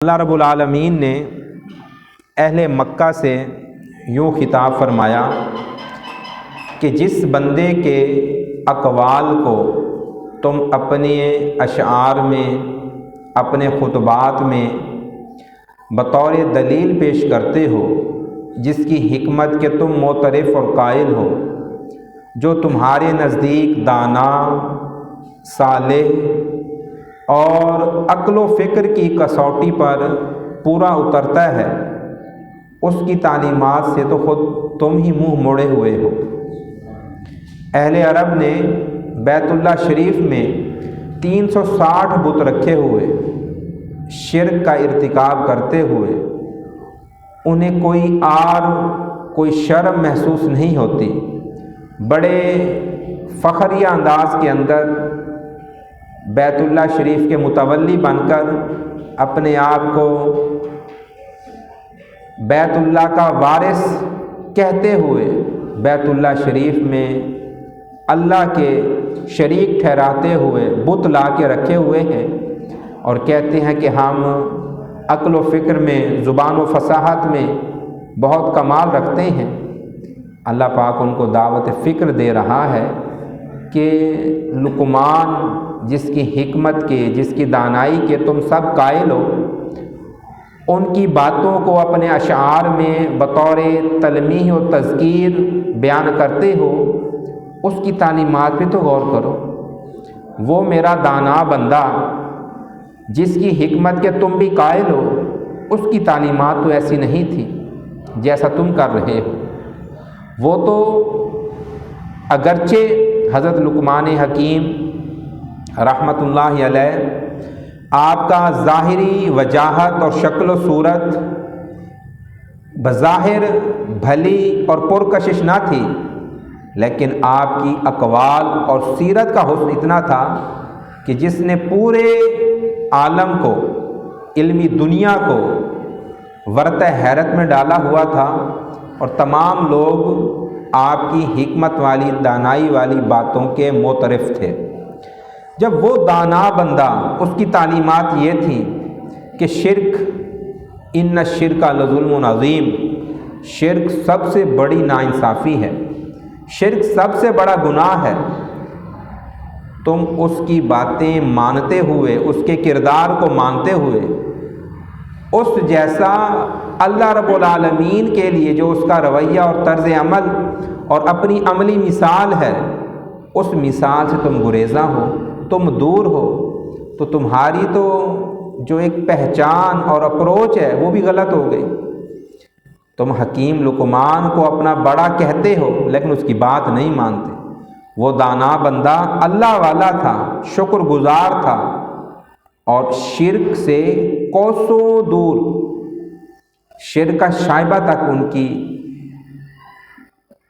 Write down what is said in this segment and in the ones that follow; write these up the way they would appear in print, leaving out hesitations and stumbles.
اللہ رب العالمین نے اہل مکہ سے یوں خطاب فرمایا کہ جس بندے کے اقوال کو تم اپنے اشعار میں، اپنے خطبات میں بطور دلیل پیش کرتے ہو، جس کی حکمت کے تم معترف اور قائل ہو، جو تمہارے نزدیک دانا، صالح اور عقل و فکر کی کسوٹی پر پورا اترتا ہے، اس کی تعلیمات سے تو خود تم ہی منہ موڑے ہوئے ہو۔ اہل عرب نے بیت اللہ شریف میں 360 بت رکھے ہوئے، شرک کا ارتکاب کرتے ہوئے انہیں کوئی آر، کوئی شرم محسوس نہیں ہوتی، بڑے فخریہ انداز کے اندر بیت اللہ شریف کے متولی بن کر اپنے آپ کو بیت اللہ کا وارث کہتے ہوئے بیت اللہ شریف میں اللہ کے شریک ٹھہراتے ہوئے بت لا کے رکھے ہوئے ہیں، اور کہتے ہیں کہ ہم عقل و فکر میں، زبان و فصاحت میں بہت کمال رکھتے ہیں۔ اللہ پاک ان کو دعوت فکر دے رہا ہے کہ لقمان جس کی حکمت کے، جس کی دانائی کے تم سب قائل ہو، ان کی باتوں کو اپنے اشعار میں بطور تلمیح و تذکیر بیان کرتے ہو، اس کی تعلیمات پہ تو غور کرو۔ وہ میرا دانا بندہ جس کی حکمت کے تم بھی قائل ہو، اس کی تعلیمات تو ایسی نہیں تھی جیسا تم کر رہے ہو۔ وہ تو اگرچہ حضرت لقمان حکیم رحمۃ اللہ علیہ آپ کا ظاہری وجاہت اور شکل و صورت بظاہر بھلی اور پرکشش نہ تھی، لیکن آپ کی اقوال اور سیرت کا حسن اتنا تھا کہ جس نے پورے عالم کو، علمی دنیا کو ورطہ حیرت میں ڈالا ہوا تھا، اور تمام لوگ آپ کی حکمت والی، دانائی والی باتوں کے معترف تھے۔ جب وہ دانا بندہ، اس کی تعلیمات یہ تھی کہ شرک، ان الشرک لظلم عظیم، شرک سب سے بڑی ناانصافی ہے، شرک سب سے بڑا گناہ ہے، تم اس کی باتیں مانتے ہوئے، اس کے کردار کو مانتے ہوئے، اس جیسا اللہ رب العالمین کے لیے جو اس کا رویہ اور طرز عمل اور اپنی عملی مثال ہے، اس مثال سے تم گریزاں ہو، تم دور ہو، تو تمہاری تو جو ایک پہچان اور اپروچ ہے وہ بھی غلط ہو گئی۔ تم حکیم لقمان کو اپنا بڑا کہتے ہو لیکن اس کی بات نہیں مانتے۔ وہ دانا بندہ اللہ والا تھا، شکر گزار تھا، اور شرک سے کوسوں دور، شرک کا شائبہ تک ان کی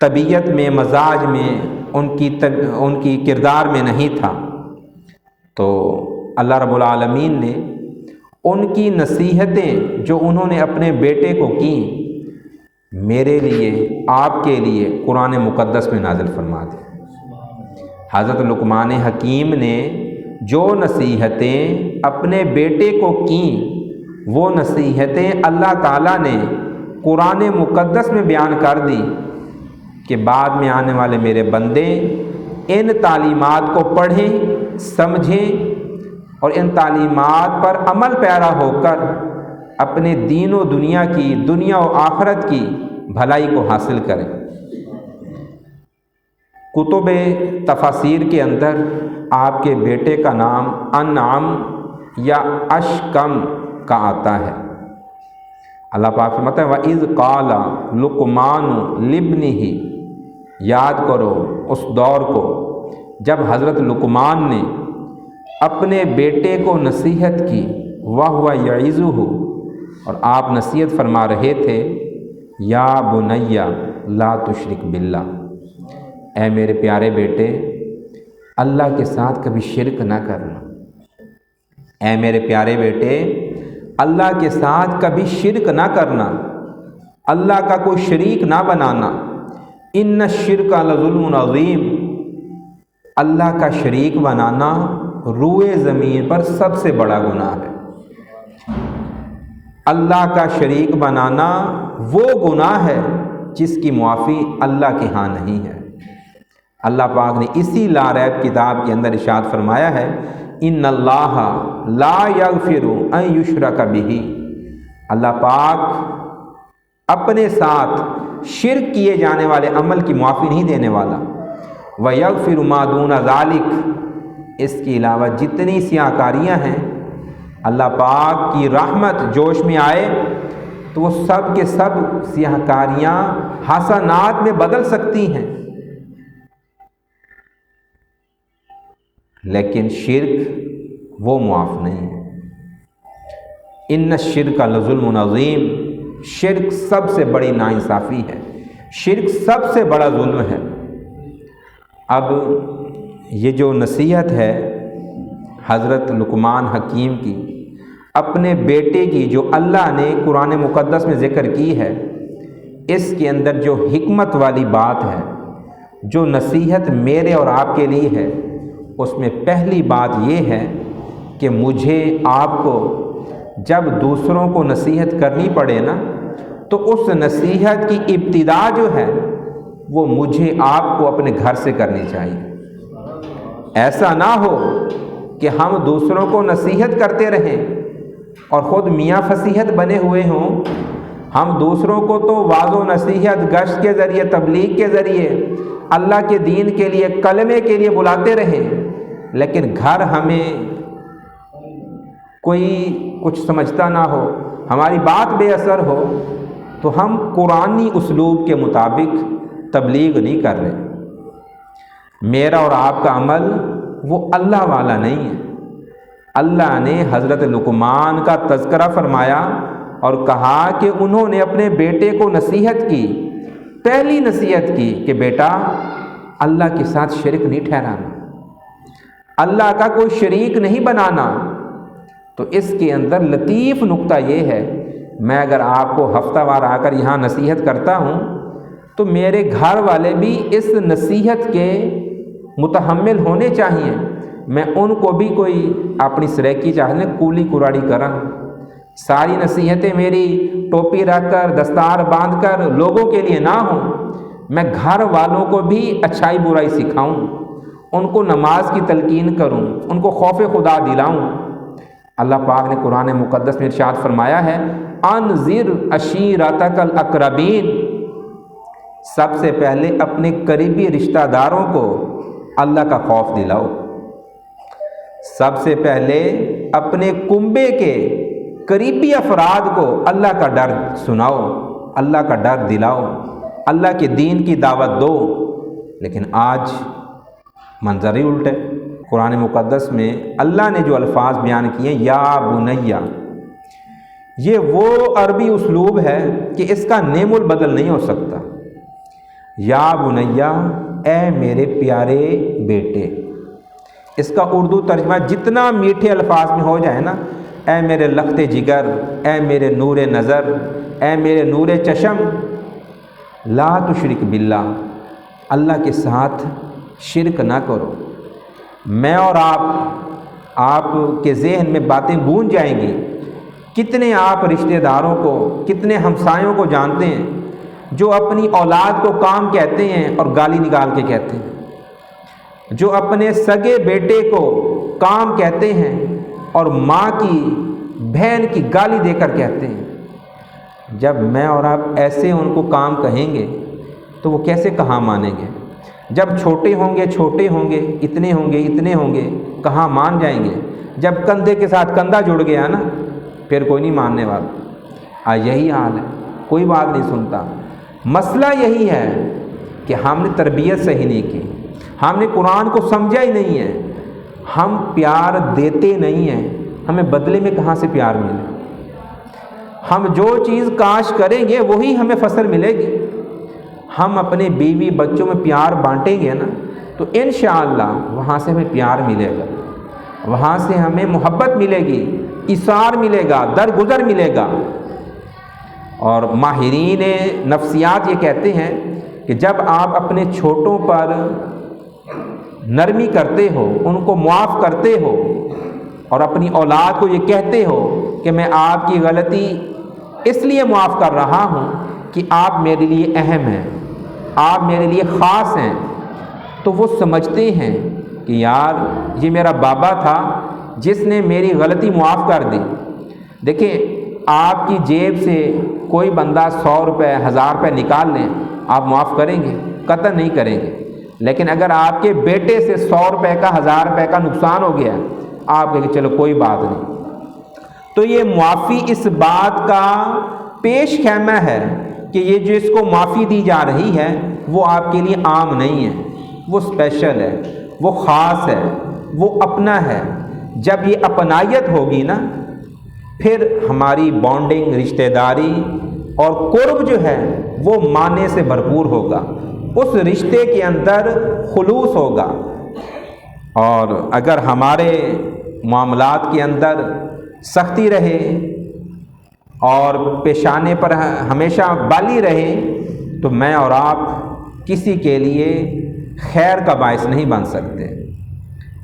طبیعت میں، مزاج میں، ان کی کردار میں نہیں تھا۔ تو اللہ رب العالمین نے ان کی نصیحتیں جو انہوں نے اپنے بیٹے کو کیں، میرے لیے، آپ کے لیے قرآن مقدس میں نازل فرما دی۔ حضرت لقمان حکیم نے جو نصیحتیں اپنے بیٹے کو کیں، وہ نصیحتیں اللہ تعالیٰ نے قرآن مقدس میں بیان کر دی کہ بعد میں آنے والے میرے بندے ان تعلیمات کو پڑھیں، سمجھیں، اور ان تعلیمات پر عمل پیرا ہو کر اپنے دین و دنیا کی، دنیا و آخرت کی بھلائی کو حاصل کریں۔ کتب تفاسیر کے اندر آپ کے بیٹے کا نام انعم یا اشکم کا آتا ہے۔ اللہ پاک فرماتا ہے وَإِذْ قَالَ لُقْمَانُ لِابْنِهِ، یاد کرو اس دور کو جب حضرت لقمان نے اپنے بیٹے کو نصیحت کی، وَهُوَ يَعِظُهُ، اور آپ نصیحت فرما رہے تھے، یا بنیا لا تشرک باللہ، اے میرے پیارے بیٹے، اللہ کے ساتھ کبھی شرک نہ کرنا۔ اے میرے پیارے بیٹے، اللہ کے ساتھ کبھی شرک نہ کرنا، اللہ کا کوئی شریک نہ بنانا۔ ان الشرک لظلم عظیم، اللہ کا شریک بنانا روئے زمین پر سب سے بڑا گناہ ہے۔ اللہ کا شریک بنانا وہ گناہ ہے جس کی معافی اللہ کے ہاں نہیں ہے۔ اللہ پاک نے اسی لا ریب کتاب کے اندر ارشاد فرمایا ہے، ان اللہ لا یغفر ان یشرک بہ، اللہ پاک اپنے ساتھ شرک کیے جانے والے عمل کی معافی نہیں دینے والا، وَيَغْفِرُ مَا دُونَ ذَلِكَ، اس کے علاوہ جتنی سیاہ کاریاں ہیں اللہ پاک کی رحمت جوش میں آئے تو وہ سب کے سب سیاہ کاریاں حسنات میں بدل سکتی ہیں، لیکن شرک وہ معاف نہیں ہے۔ ان الشرک لظلم عظیم، شرک سب سے بڑی ناانصافی ہے، شرک سب سے بڑا ظلم ہے۔ اب یہ جو نصیحت ہے حضرت لقمان حکیم کی اپنے بیٹے کی، جو اللہ نے قرآن مقدس میں ذکر کی ہے، اس کے اندر جو حکمت والی بات ہے، جو نصیحت میرے اور آپ کے لیے ہے، اس میں پہلی بات یہ ہے کہ مجھے آپ کو جب دوسروں کو نصیحت کرنی پڑے نا، تو اس نصیحت کی ابتدا جو ہے وہ مجھے آپ کو اپنے گھر سے کرنی چاہیے۔ ایسا نہ ہو کہ ہم دوسروں کو نصیحت کرتے رہیں اور خود میاں فصیحت بنے ہوئے ہوں۔ ہم دوسروں کو تو واعظ و نصیحت، گشت کے ذریعے، تبلیغ کے ذریعے، اللہ کے دین کے لیے، کلمے کے لیے بلاتے رہیں، لیکن گھر ہمیں کوئی کچھ سمجھتا نہ ہو، ہماری بات بے اثر ہو، تو ہم قرآنی اسلوب کے مطابق تبلیغ نہیں کر رہے۔ میرا اور آپ کا عمل وہ اللہ والا نہیں ہے۔ اللہ نے حضرت لقمان کا تذکرہ فرمایا اور کہا کہ انہوں نے اپنے بیٹے کو نصیحت کی، پہلی نصیحت کی کہ بیٹا اللہ کے ساتھ شرک نہیں ٹھہرانا، اللہ کا کوئی شریک نہیں بنانا۔ تو اس کے اندر لطیف نقطہ یہ ہے، میں اگر آپ کو ہفتہ وار آ کر یہاں نصیحت کرتا ہوں تو میرے گھر والے بھی اس نصیحت کے متحمل ہونے چاہیے۔ میں ان کو بھی کوئی اپنی سریکی چاہنے کولی کراڑی کرا، ساری نصیحتیں میری ٹوپی رکھ کر، دستار باندھ کر لوگوں کے لیے نہ ہوں، میں گھر والوں کو بھی اچھائی برائی سکھاؤں، ان کو نماز کی تلقین کروں، ان کو خوف خدا دلاؤں۔ اللہ پاک نے قرآن مقدس میں ارشاد فرمایا ہے، انذر عشیرتک الاقربین، سب سے پہلے اپنے قریبی رشتہ داروں کو اللہ کا خوف دلاؤ، سب سے پہلے اپنے کنبے کے قریبی افراد کو اللہ کا ڈر سناؤ، اللہ کا ڈر دلاؤ، اللہ کے دین کی دعوت دو۔ لیکن آج منظر ہی الٹے۔ قرآن مقدس میں اللہ نے جو الفاظ بیان کیے، یا بنیہ، یہ وہ عربی اسلوب ہے کہ اس کا نیم البدل نہیں ہو سکتا۔ یا بنیہ، اے میرے پیارے بیٹے، اس کا اردو ترجمہ جتنا میٹھے الفاظ میں ہو جائے نا، اے میرے لخت جگر، اے میرے نور نظر، اے میرے نور چشم، لا تشرک باللہ، اللہ کے ساتھ شرک نہ کرو۔ میں اور آپ کے ذہن میں باتیں گونج جائیں گی، کتنے آپ رشتہ داروں کو، کتنے ہمسایوں کو جانتے ہیں جو اپنی اولاد کو کام کہتے ہیں اور گالی نکال کے کہتے ہیں، جو اپنے سگے بیٹے کو کام کہتے ہیں اور ماں کی، بہن کی گالی دے کر کہتے ہیں۔ جب میں اور آپ ایسے ان کو کام کہیں گے تو وہ کیسے کہاں مانیں گے؟ جب چھوٹے ہوں گے، اتنے ہوں گے، کہاں مان جائیں گے؟ جب کندھے کے ساتھ کندھا جڑ گیا نا، پھر کوئی نہیں ماننے والا۔ یہی حال ہے، کوئی بات نہیں سنتا۔ مسئلہ یہی ہے کہ ہم نے تربیت صحیح نہیں کی، ہم نے قرآن کو سمجھا ہی نہیں ہے، ہم پیار دیتے نہیں ہیں، ہمیں بدلے میں کہاں سے پیار ملے؟ ہم جو چیز کاشت کریں گے وہی ہمیں فصل ملے گی۔ ہم اپنے بیوی بچوں میں پیار بانٹیں گے نا تو انشاءاللہ وہاں سے ہمیں پیار ملے گا، وہاں سے ہمیں محبت ملے گی، ایثار ملے گا، درگزر ملے گا۔ اور ماہرین نفسیات یہ کہتے ہیں کہ جب آپ اپنے چھوٹوں پر نرمی کرتے ہو، ان کو معاف کرتے ہو اور اپنی اولاد کو یہ کہتے ہو کہ میں آپ کی غلطی اس لیے معاف کر رہا ہوں کہ آپ میرے لیے اہم ہیں، آپ میرے لیے خاص ہیں۔ تو وہ سمجھتے ہیں کہ یار یہ میرا بابا تھا جس نے میری غلطی معاف کر دی۔ دیکھیں، آپ کی جیب سے کوئی بندہ 100 روپے 1000 روپے نکال لیں، آپ معاف کریں گے؟ قطع نہیں کریں گے۔ لیکن اگر آپ کے بیٹے سے 100 روپے کا 1000 روپے کا نقصان ہو گیا، آپ کہیں گے چلو کوئی بات نہیں۔ تو یہ معافی اس بات کا پیش خیمہ ہے کہ یہ جو اس کو معافی دی جا رہی ہے وہ آپ کے لیے عام نہیں ہے، وہ اسپیشل ہے، وہ خاص ہے، وہ اپنا ہے۔ جب یہ اپنائیت ہوگی نا، پھر ہماری بانڈنگ، رشتہ داری اور قرب جو ہے وہ معنی سے بھرپور ہوگا، اس رشتے کے اندر خلوص ہوگا۔ اور اگر ہمارے معاملات کے اندر سختی رہے اور پیشانے پر ہمیشہ بالی رہے تو میں اور آپ کسی کے لیے خیر کا باعث نہیں بن سکتے۔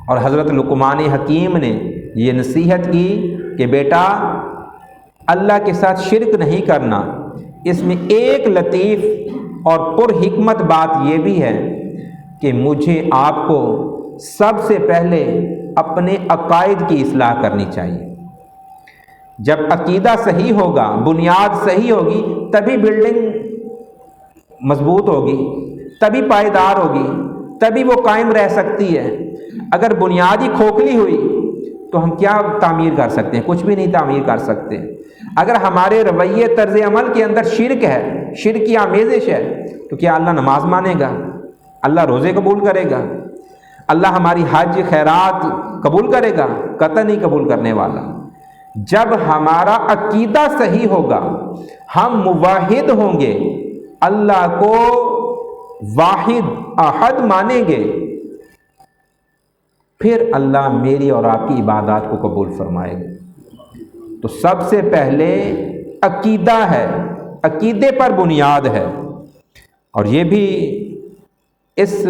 اور حضرت لقمان حکیم نے یہ نصیحت کی کہ بیٹا، اللہ کے ساتھ شرک نہیں کرنا۔ اس میں ایک لطیف اور پر حکمت بات یہ بھی ہے کہ مجھے آپ کو سب سے پہلے اپنے عقائد کی اصلاح کرنی چاہیے۔ جب عقیدہ صحیح ہوگا، بنیاد صحیح ہوگی، تبھی بلڈنگ مضبوط ہوگی، تبھی پائیدار ہوگی، تبھی وہ قائم رہ سکتی ہے۔ اگر بنیاد ہی کھوکھلی ہوئی تو ہم کیا تعمیر کر سکتے ہیں؟ کچھ بھی نہیں تعمیر کر سکتے۔ اگر ہمارے رویے، طرز عمل کے اندر شرک ہے، شرک کی آمیزش ہے، تو کیا اللہ نماز مانے گا؟ اللہ روزے قبول کرے گا؟ اللہ ہماری حج خیرات قبول کرے گا؟ قطع نہیں قبول کرنے والا۔ جب ہمارا عقیدہ صحیح ہوگا، ہم موحد ہوں گے، اللہ کو واحد احد مانیں گے، پھر اللہ میری اور آپ کی عبادات کو قبول فرمائے گا۔ تو سب سے پہلے عقیدہ ہے، عقیدے پر بنیاد ہے۔ اور یہ بھی اس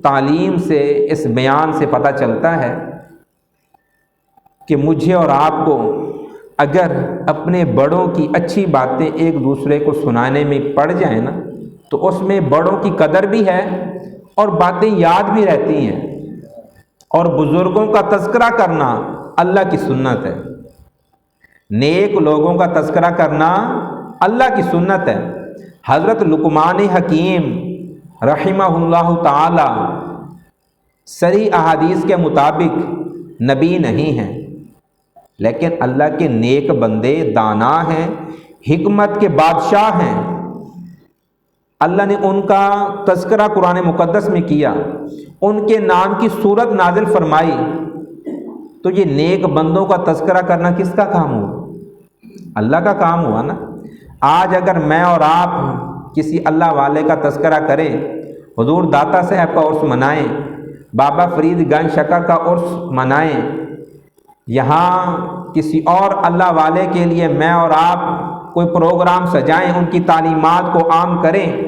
تعلیم سے، اس بیان سے پتہ چلتا ہے کہ مجھے اور آپ کو اگر اپنے بڑوں کی اچھی باتیں ایک دوسرے کو سنانے میں پڑ جائیں نا، تو اس میں بڑوں کی قدر بھی ہے اور باتیں یاد بھی رہتی ہیں۔ اور بزرگوں کا تذکرہ کرنا اللہ کی سنت ہے، نیک لوگوں کا تذکرہ کرنا اللہ کی سنت ہے۔ حضرت لقمان حکیم رحمہ اللہ تعالی صحیح احادیث کے مطابق نبی نہیں ہیں، لیکن اللہ کے نیک بندے، دانا ہیں، حکمت کے بادشاہ ہیں۔ اللہ نے ان کا تذکرہ قرآن مقدس میں کیا، ان کے نام کی سورت نازل فرمائی۔ تو یہ نیک بندوں کا تذکرہ کرنا کس کا کام ہوا؟ اللہ کا کام ہوا نا۔ آج اگر میں اور آپ کسی اللہ والے کا تذکرہ کریں، حضور داتا صاحب کا عرس منائیں، بابا فرید گنج شکر کا عرس منائیں، یہاں کسی اور اللہ والے کے لیے میں اور آپ کوئی پروگرام سجائیں، ان کی تعلیمات کو عام کریں،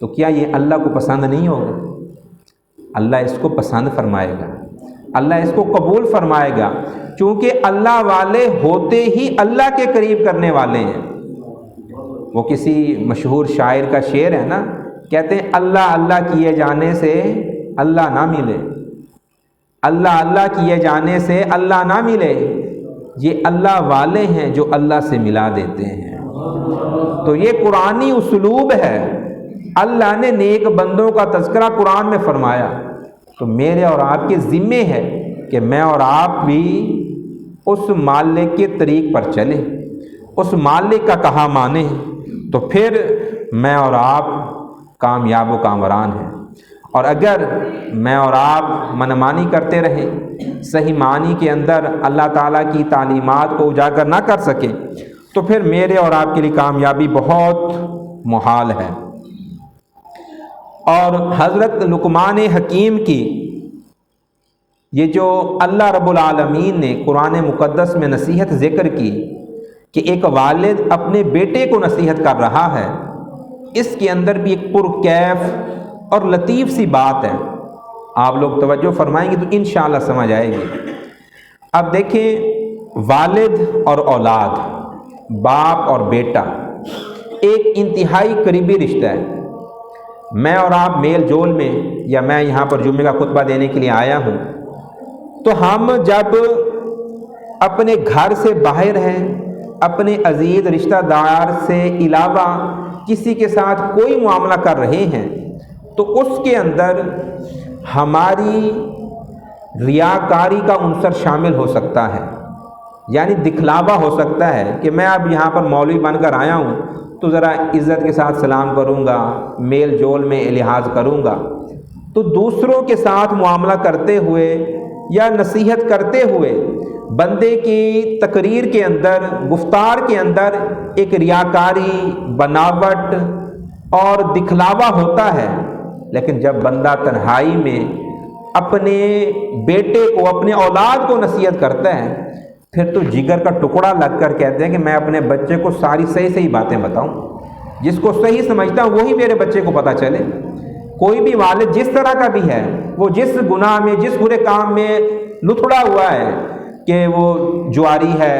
تو کیا یہ اللہ کو پسند نہیں ہوگا؟ اللہ اس کو پسند فرمائے گا، اللہ اس کو قبول فرمائے گا، چونکہ اللہ والے ہوتے ہی اللہ کے قریب کرنے والے ہیں۔ وہ کسی مشہور شاعر کا شعر ہے نا، کہتے ہیں اللہ اللہ کیے جانے سے اللہ نہ ملے، اللہ اللہ کیے جانے سے اللہ نہ ملے، یہ اللہ والے ہیں جو اللہ سے ملا دیتے ہیں۔ تو یہ قرآنی اسلوب ہے، اللہ نے نیک بندوں کا تذکرہ قرآن میں فرمایا۔ تو میرے اور آپ کے ذمے ہے کہ میں اور آپ بھی اس مالک کے طریق پر چلیں، اس مالک کا کہا مانیں، تو پھر میں اور آپ کامیاب و کامران ہیں۔ اور اگر میں اور آپ منمانی کرتے رہیں، صحیح معنی کے اندر اللہ تعالیٰ کی تعلیمات کو اجاگر نہ کر سکیں، تو پھر میرے اور آپ کے لیے کامیابی بہت محال ہے۔ اور حضرت لقمان حکیم کی یہ جو اللہ رب العالمین نے قرآن مقدس میں نصیحت ذکر کی کہ ایک والد اپنے بیٹے کو نصیحت کر رہا ہے، اس کے اندر بھی ایک پرکیف اور لطیف سی بات ہے۔ آپ لوگ توجہ فرمائیں گے تو انشاءاللہ سمجھ آئے گی۔ اب دیکھیں، والد اور اولاد، باپ اور بیٹا ایک انتہائی قریبی رشتہ ہے۔ میں اور آپ میل جول میں، یا میں یہاں پر جمعے کا خطبہ دینے کے لیے آیا ہوں، تو ہم جب اپنے گھر سے باہر ہیں، اپنے عزیز رشتہ دار سے علاوہ کسی کے ساتھ کوئی معاملہ کر رہے ہیں، تو اس کے اندر ہماری ریاکاری کا عنصر شامل ہو سکتا ہے، یعنی دکھلاوا ہو سکتا ہے کہ میں اب یہاں پر مولوی بن کر آیا ہوں تو ذرا عزت کے ساتھ سلام کروں گا، میل جول میں لحاظ کروں گا۔ تو دوسروں کے ساتھ معاملہ کرتے ہوئے یا نصیحت کرتے ہوئے بندے کی تقریر کے اندر، گفتار کے اندر ایک ریاکاری، بناوٹ اور دکھلاوا ہوتا ہے۔ لیکن جب بندہ تنہائی میں اپنے بیٹے کو، اپنے اولاد کو نصیحت کرتا ہے، پھر تو جگر کا ٹکڑا لگ کر کہتے ہیں کہ میں اپنے بچے کو ساری صحیح باتیں بتاؤں، جس کو صحیح سمجھتا ہوں وہی میرے بچے کو پتہ چلے۔ کوئی بھی والد جس طرح کا بھی ہے، وہ جس گناہ میں، جس برے کام میں لتھڑا ہوا ہے، کہ وہ جواری ہے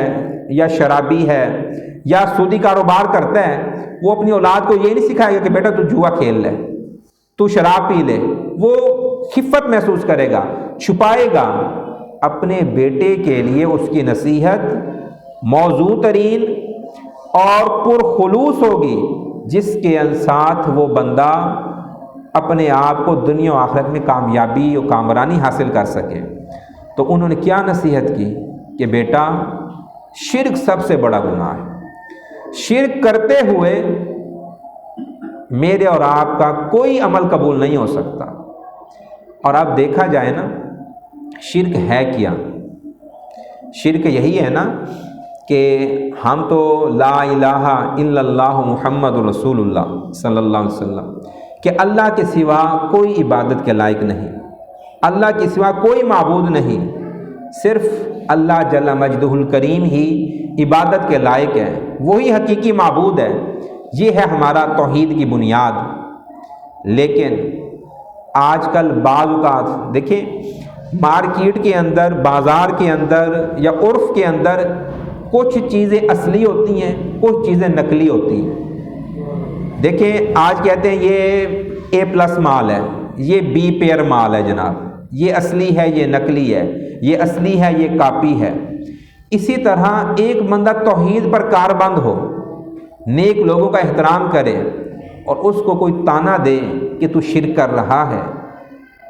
یا شرابی ہے یا سودی کاروبار کرتا ہے، وہ اپنی اولاد کو یہ نہیں سکھائے گا کہ بیٹا تو جوا کھیل لے، تو شراب پی لے۔ وہ خفت محسوس کرے گا، چھپائے گا۔ اپنے بیٹے کے لیے اس کی نصیحت موزوں ترین اور پرخلوص ہوگی، جس کے ساتھ وہ بندہ اپنے آپ کو دنیا و آخرت میں کامیابی و کامرانی حاصل کر سکے۔ تو انہوں نے کیا نصیحت کی کہ بیٹا، شرک سب سے بڑا گناہ ہے، شرک کرتے ہوئے میرے اور آپ کا کوئی عمل قبول نہیں ہو سکتا۔ اور اب دیکھا جائے نا، شرک ہے کیا؟ شرک یہی ہے نا کہ ہم تو لا الہ الا اللہ محمد رسول اللہ صلی اللہ علیہ وسلم، کہ اللہ کے سوا کوئی عبادت کے لائق نہیں، اللہ کے سوا کوئی معبود نہیں، صرف اللہ جل مجدہ الکریم ہی عبادت کے لائق ہے، وہی حقیقی معبود ہے۔ یہ ہے ہمارا توحید کی بنیاد۔ لیکن آج کل بعض اوقات دیکھیں، مارکیٹ کے اندر، بازار کے اندر یا عرف کے اندر کچھ چیزیں اصلی ہوتی ہیں، کچھ چیزیں نقلی ہوتی ہیں۔ دیکھیں، آج کہتے ہیں یہ A+ مال ہے، یہ B پیئر مال ہے جناب، یہ اصلی ہے، یہ نقلی ہے، یہ اصلی ہے، یہ کاپی ہے۔ اسی طرح ایک بندہ توحید پر کاربند ہو، نیک لوگوں کا احترام کرے، اور اس کو کوئی تانا دے کہ تو شرک کر رہا ہے،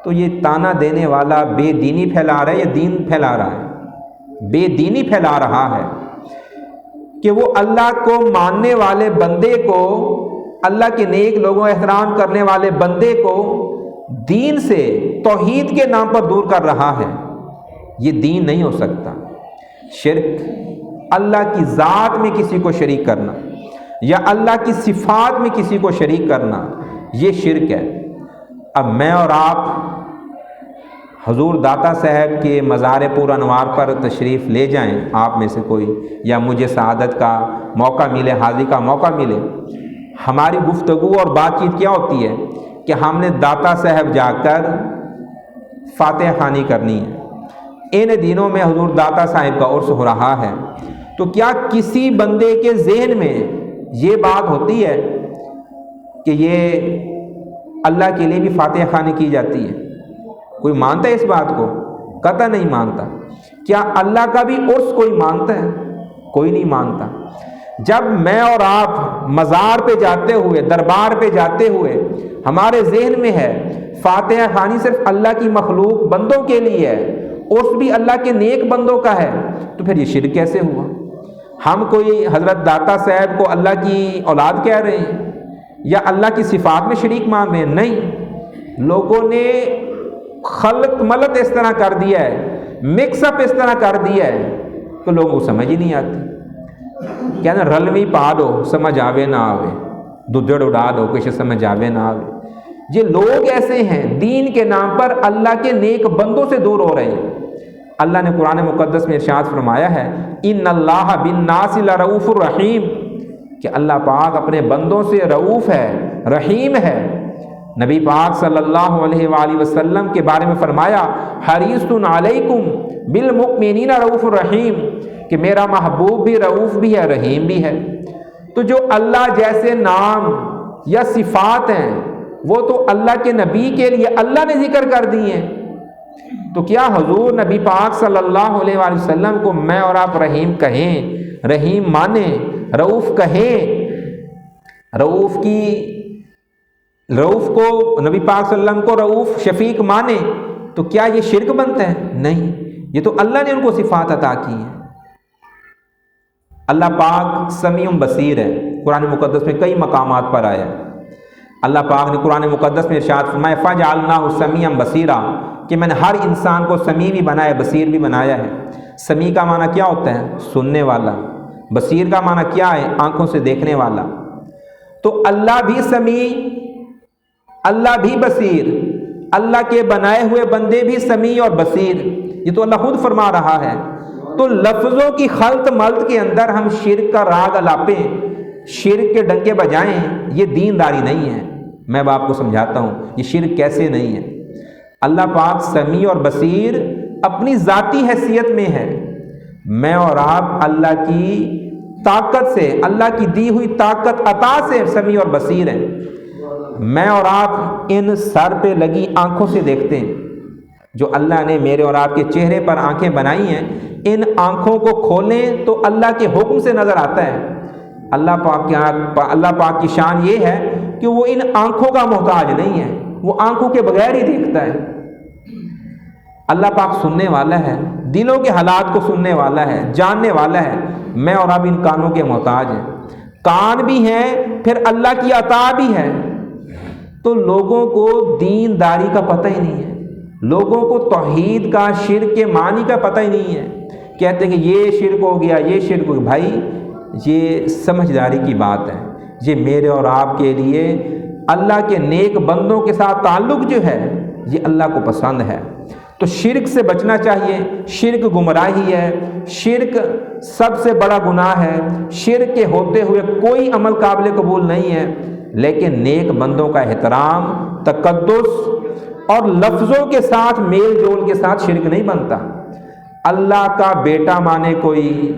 تو یہ تانا دینے والا بے دینی پھیلا رہا ہے یا دین پھیلا رہا ہے؟ بے دینی پھیلا رہا ہے، کہ وہ اللہ کو ماننے والے بندے کو، اللہ کے نیک لوگوں کا احترام کرنے والے بندے کو دین سے، توحید کے نام پر دور کر رہا ہے۔ یہ دین نہیں ہو سکتا۔ شرک، اللہ کی ذات میں کسی کو شریک کرنا یا اللہ کی صفات میں کسی کو شریک کرنا، یہ شرک ہے۔ اب میں اور آپ حضور داتا صاحب کے مزار پر انوار پر تشریف لے جائیں، آپ میں سے کوئی، یا مجھے سعادت کا موقع ملے، حاضری کا موقع ملے، ہماری گفتگو اور بات چیت کیا ہوتی ہے کہ ہم نے داتا صاحب جا کر فاتحہ خوانی کرنی ہے۔ ان دنوں میں حضور داتا صاحب کا عرس ہو رہا ہے، تو کیا کسی بندے کے ذہن میں یہ بات ہوتی ہے کہ یہ اللہ کے لیے بھی فاتحہ خوانی کی جاتی ہے؟ کوئی مانتا ہے اس بات کو؟ قطع نہیں مانتا۔ کیا اللہ کا بھی عرس کوئی مانتا ہے؟ کوئی نہیں مانتا۔ جب میں اور آپ مزار پہ جاتے ہوئے، دربار پہ جاتے ہوئے ہمارے ذہن میں ہے فاتحہ خوانی صرف اللہ کی مخلوق بندوں کے لیے ہے، عرس بھی اللہ کے نیک بندوں کا ہے، تو پھر یہ شرک کیسے ہوا؟ ہم کوئی حضرت داتا صاحب کو اللہ کی اولاد کہہ رہے ہیں یا اللہ کی صفات میں شریک مان رہے ہیں؟ نہیں، لوگوں نے خلط ملط اس طرح کر دیا ہے، مکس اپ اس طرح کر دیا ہے کہ لوگوں کو سمجھ ہی نہیں آتی۔ کہنا رلوی پا دو سمجھ آوے نہ آوے، ددڑ اڑا دو کچھ سمجھ آوے نہ آوے۔ یہ لوگ ایسے ہیں، دین کے نام پر اللہ کے نیک بندوں سے دور ہو رہے ہیں۔ اللہ نے قرآن مقدس میں ارشاد فرمایا ہے، ان اللہ بالناس لرؤوف الرحیم، کہ اللہ پاک اپنے بندوں سے رؤوف ہے، رحیم ہے۔ نبی پاک صلی اللہ علیہ وآلہ وسلم کے بارے میں فرمایا، حریص علیکم بالمؤمنین رؤوف الرحیم، کہ میرا محبوب بھی رؤوف بھی ہے، رحیم بھی ہے۔ تو جو اللہ جیسے نام یا صفات ہیں وہ تو اللہ کے نبی کے لیے اللہ نے ذکر کر دی ہیں، تو کیا حضور نبی پاک صلی اللہ علیہ وآلہ وسلم کو میں اور آپ رحیم کہیں، رحیم مانیں، رؤوف کہیں؟ رؤوف کو نبی پاک صلی اللہ علیہ وسلم کو رؤوف شفیق مانے تو کیا یہ شرک بنتا ہے؟ نہیں، یہ تو اللہ نے ان کو صفات عطا کی ہیں۔ اللہ پاک سمیع بصیر ہے، قرآن مقدس میں کئی مقامات پر آیا ہے۔ اللہ پاک نے قرآن مقدس میں ارشاد فرمایا فَجَعَلْنَاهُ سَمِيعًا بَصِيرًا، کہ میں نے ہر انسان کو سمیع بھی بنایا، بصیر بھی بنایا ہے۔ سمیع کا معنی کیا ہوتا ہے؟ سننے والا۔ بصیر کا معنی کیا ہے؟ آنکھوں سے دیکھنے والا۔ تو اللہ بھی سمیع، اللہ بھی بصیر، اللہ کے بنائے ہوئے بندے بھی سمیع اور بصیر، یہ تو اللہ خود فرما رہا ہے۔ تو لفظوں کی خلط ملط کے اندر ہم شرک کا راگ الاپیں، شرک کے ڈنکے بجائیں، یہ دینداری نہیں ہے۔ میں اب آپ کو سمجھاتا ہوں یہ شرک کیسے نہیں ہے۔ اللہ پاک سمیع اور بصیر اپنی ذاتی حیثیت میں ہے۔ میں اور آپ اللہ کی طاقت سے، اللہ کی دی ہوئی طاقت عطا سے سمیع اور بصیر ہیں۔ میں اور آپ ان سر پہ لگی آنکھوں سے دیکھتے ہیں، جو اللہ نے میرے اور آپ کے چہرے پر آنکھیں بنائی ہیں، ان آنکھوں کو کھولیں تو اللہ کے حکم سے نظر آتا ہے۔ اللہ پاک کی شان یہ ہے کہ وہ ان آنکھوں کا محتاج نہیں ہے، وہ آنکھوں کے بغیر ہی دیکھتا ہے۔ اللہ پاک سننے والا ہے، دلوں کے حالات کو سننے والا ہے، جاننے والا ہے۔ میں اور آپ ان کانوں کے محتاج ہیں، کان بھی ہیں، پھر اللہ کی عطا بھی ہے۔ تو لوگوں کو دینداری کا پتہ ہی نہیں ہے، لوگوں کو توحید کا، شرک کے معنی کا پتہ ہی نہیں ہے۔ کہتے ہیں کہ یہ شرک ہو گیا، یہ شرک ہو گیا۔ بھائی یہ سمجھداری کی بات ہے۔ یہ میرے اور آپ کے لیے اللہ کے نیک بندوں کے ساتھ تعلق جو ہے یہ اللہ کو پسند ہے۔ تو شرک سے بچنا چاہیے۔ شرک گمراہی ہے، شرک سب سے بڑا گناہ ہے، شرک کے ہوتے ہوئے کوئی عمل قابل قبول نہیں ہے۔ لیکن نیک بندوں کا احترام، تقدس اور لفظوں کے ساتھ میل جول کے ساتھ شرک نہیں بنتا۔ اللہ کا بیٹا مانے کوئی،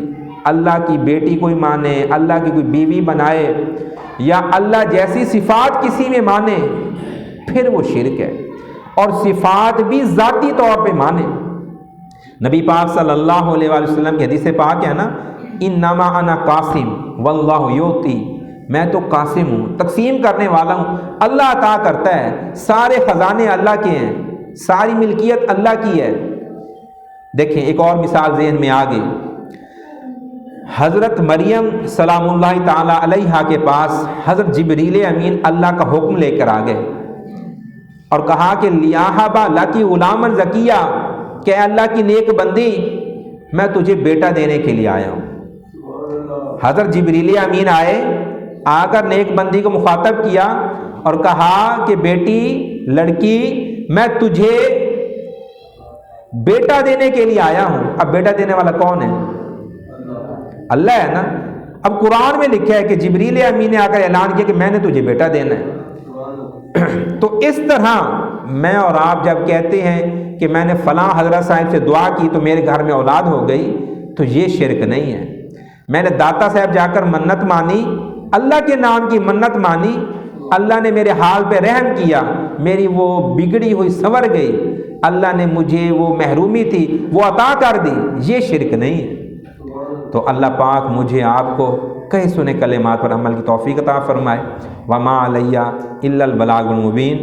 اللہ کی بیٹی کوئی مانے، اللہ کی کوئی بیوی بنائے، یا اللہ جیسی صفات کسی میں مانے، پھر وہ شرک ہے۔ اور صفات بھی ذاتی طور پہ مانے۔ نبی پاک صلی اللہ علیہ وآلہ وسلم کی حدیث پاک ہے نا، انما انا قاسم واللہ یؤتی، میں تو قاسم ہوں، تقسیم کرنے والا ہوں، اللہ عطا کرتا ہے، سارے خزانے اللہ کے ہیں، ساری ملکیت اللہ کی ہے۔ دیکھیں ایک اور مثال ذہن میں آ گئی۔ حضرت مریم سلام اللہ تعالی علیہا کے پاس حضرت جبریل امین اللہ کا حکم لے کر آ گئے اور کہا کہ لیاہبا لکی غلامن زکیہ، کہ اللہ کی نیک بندی میں تجھے بیٹا دینے کے لیے آیا ہوں۔ حضرت جبریل امین آئے، آ کر نیک بندی کو مخاطب کیا اور کہا کہ بیٹی، لڑکی، میں تجھے بیٹا دینے کے لیے آیا ہوں۔ اب بیٹا دینے والا کون ہے؟ اللہ ہے نا۔ اب قرآن میں لکھا ہے کہ جبریل امین نے آ کر اعلان کیا کہ میں نے تجھے بیٹا دینا ہے۔ تو اس طرح میں اور آپ جب کہتے ہیں کہ میں نے فلاں حضرت صاحب سے دعا کی تو میرے گھر میں اولاد ہو گئی، تو یہ شرک نہیں ہے۔ میں نے داتا صاحب جا کر منت مانی، اللہ کے نام کی منت مانی، اللہ نے میرے حال پہ رحم کیا، میری وہ بگڑی ہوئی سنور گئی، اللہ نے مجھے وہ محرومی تھی وہ عطا کر دی، یہ شرک نہیں ہے۔ تو اللہ پاک مجھے آپ کو کہے سنے کلمات پر عمل کی توفیق عطا فرمائے۔ وما علیہ الا البلاغ المبین۔